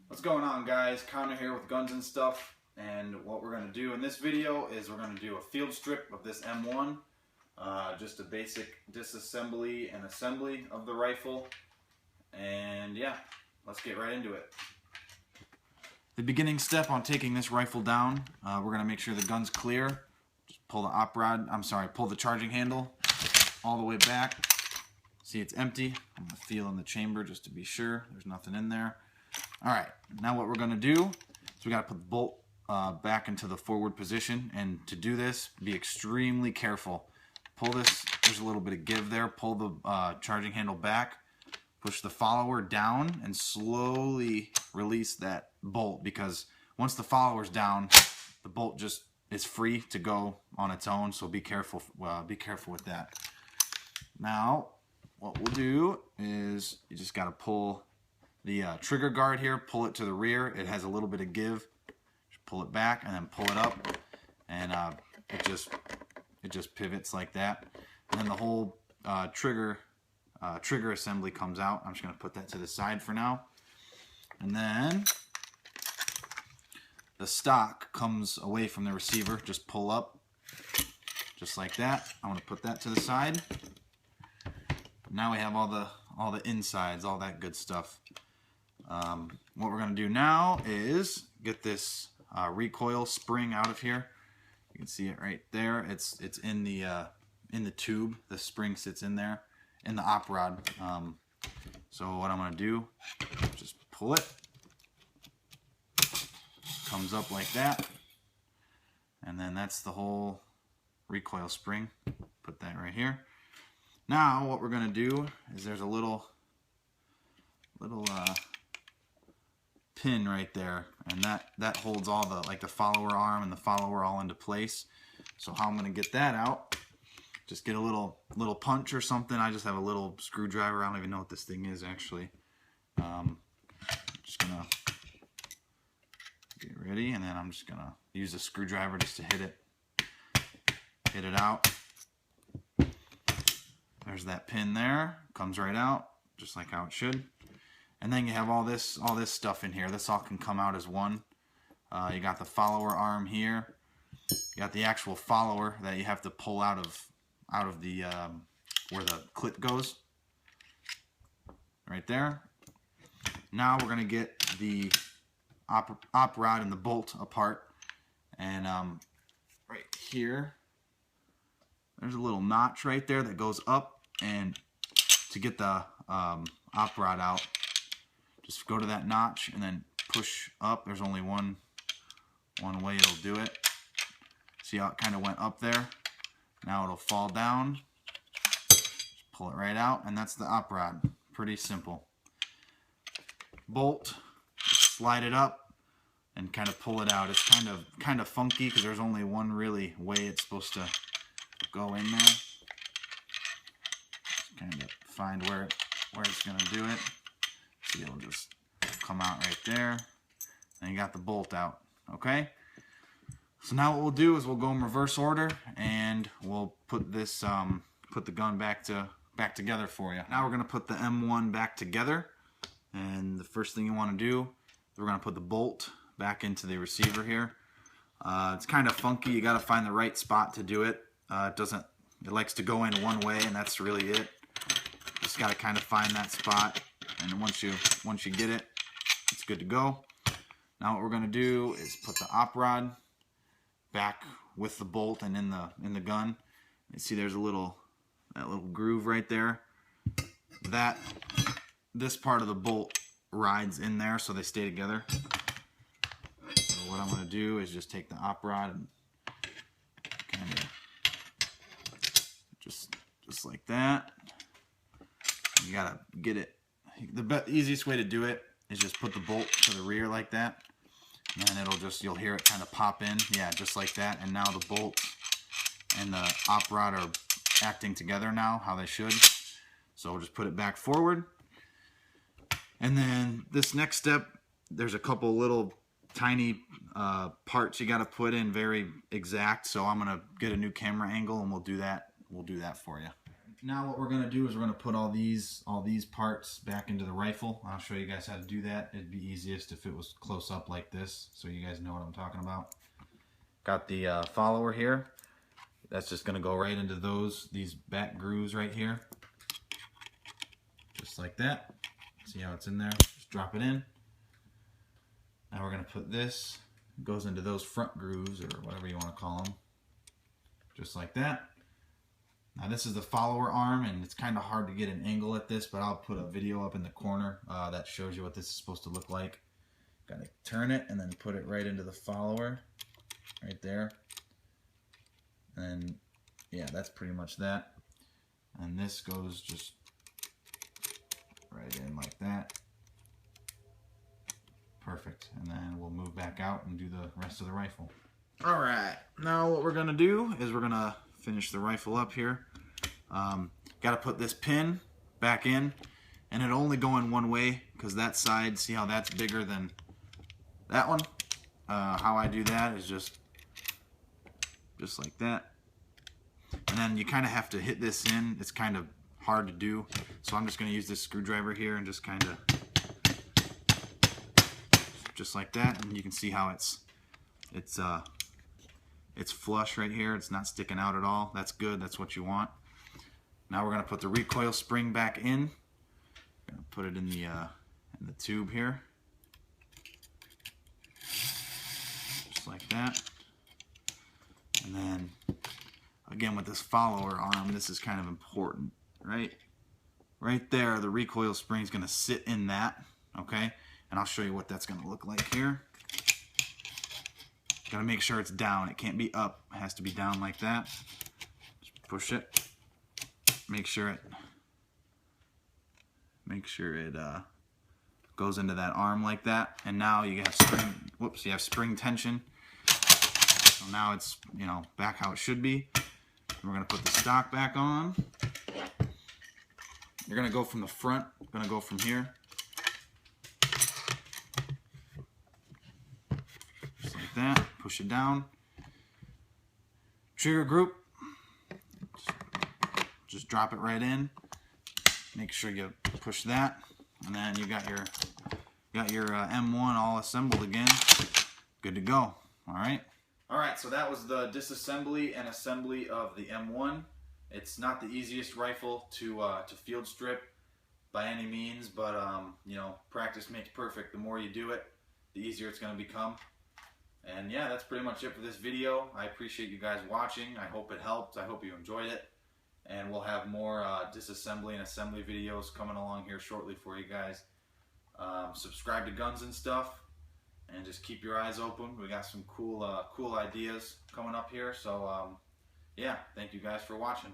What's going on, guys? Connor here with Guns and Stuff, and what we're going to do in this video is we're going to do a field strip of this M1, just a basic disassembly and assembly of the rifle, and yeah, let's get right into it. The beginning step on taking this rifle down, we're going to make sure the gun's clear. Just pull pull the charging handle all the way back. See, it's empty. I'm going to feel in the chamber just to be sure there's nothing in there. Alright, now what we're going to do is we got to put the bolt back into the forward position, and to do this, be extremely careful. Pull this, there's a little bit of give there, pull the charging handle back, push the follower down, and slowly release that bolt, because once the follower's down, the bolt just is free to go on its own, so be careful with that. Now, what we'll do is you just got to pull the trigger guard here, pull it to the rear. It has a little bit of give. Just pull it back and then pull it up, and it just pivots like that. And then the whole trigger assembly comes out. I'm just going to put that to the side for now. And then the stock comes away from the receiver. Just pull up, just like that. I'm going to put that to the side. Now we have all the insides, all that good stuff. What we're going to do now is get this recoil spring out of here. You can see it right there. It's in the tube. The spring sits in there, in the op rod. So what I'm going to do, just pull it. Comes up like that, and then that's the whole recoil spring. Put that right here. Now what we're going to do is there's a little pin right there, and that holds all the follower arm and the follower all into place. So how I'm going to get that out, just get a little punch or something. I just have a little screwdriver. I don't even know what this thing is actually. Just gonna get ready, and then I'm just gonna use a screwdriver just to hit it out. There's that pin there, comes right out, just like how it should. And then you have all this stuff in here. This all can come out as one. You got the follower arm here. You got the actual follower that you have to pull out of the where the clip goes. Right there. Now we're gonna get the op rod and the bolt apart. And right here, there's a little notch right there that goes up, and to get the op rod out, just go to that notch and then push up. There's only one way it'll do it. See how it kind of went up there? Now it'll fall down. Just pull it right out, and that's the op rod. Pretty simple. Bolt, slide it up, and kind of pull it out. It's kind of funky because there's only one really way it's supposed to go in there. Just kind of find where it's going to do it. See, it'll just come out right there. And you got the bolt out. Okay? So now what we'll do is we'll go in reverse order, and we'll put this put the gun back together for you. Now we're going to put the M1 back together, and the first thing you want to do is we're going to put the bolt back into the receiver here. It's kind of funky. You got to find the right spot to do it. It likes to go in one way, and that's really it. Just got to kind of find that spot, and once you get it, it's good to go. Now what we're going to do is put the op rod back with the bolt and in the gun. You see there's that little groove right there. This part of the bolt rides in there, so they stay together. So what I'm going to do is just take the op rod and kind of just like that. You gotta get it. The easiest way to do it is just put the bolt to the rear like that, and then you'll hear it kind of pop in. Yeah, just like that. And now the bolt and the op rod are acting together now, how they should. So we'll just put it back forward. And then this next step, there's a couple little tiny parts you got to put in very exact. So I'm gonna get a new camera angle, and we'll do that for you. Now what we're going to do is we're going to put all these parts back into the rifle. I'll show you guys how to do that. It'd be easiest if it was close up like this, so you guys know what I'm talking about. Got the follower here. That's just going to go right into these back grooves right here. Just like that. See how it's in there? Just drop it in. Now we're going to put this, it goes into those front grooves, or whatever you want to call them. Just like that. Now this is the follower arm, and it's kind of hard to get an angle at this, but I'll put a video up in the corner that shows you what this is supposed to look like. Got to turn it and then put it right into the follower, right there. And yeah, that's pretty much that. And this goes just right in like that. Perfect. And then we'll move back out and do the rest of the rifle. All right, now what we're gonna do is we're gonna finish the rifle up here. Got to put this pin back in, and it'll only go in one way because that side, see how that's bigger than that one? How I do that is just like that. And then you kind of have to hit this in. It's kind of hard to do, so I'm just going to use this screwdriver here and just kind of just like that. And you can see how it's flush right here. It's not sticking out at all. That's good. That's what you want. Now we're going to put the recoil spring back in. Going to put it in the tube here, just like that. And then again with this follower arm, this is kind of important, right? Right there, the recoil spring is going to sit in that, okay? And I'll show you what that's going to look like here. Got to make sure it's down. It can't be up. It has to be down like that. Just push it. Make sure it goes into that arm like that. And now you have spring. Whoops! You have spring tension. So now it's back how it should be. We're gonna put the stock back on. You're gonna go from the front. Gonna go from here. Just like that. Push it down. Trigger group. Just drop it right in. Make sure you push that, and then you got your M1 all assembled again. Good to go. All right. All right. So that was the disassembly and assembly of the M1. It's not the easiest rifle to field strip by any means, but practice makes perfect. The more you do it, the easier it's going to become. And yeah, that's pretty much it for this video. I appreciate you guys watching. I hope it helped. I hope you enjoyed it. And we'll have more disassembly and assembly videos coming along here shortly for you guys. Subscribe to Guns and Stuff, and just keep your eyes open. We got some cool ideas coming up here. So yeah, thank you guys for watching.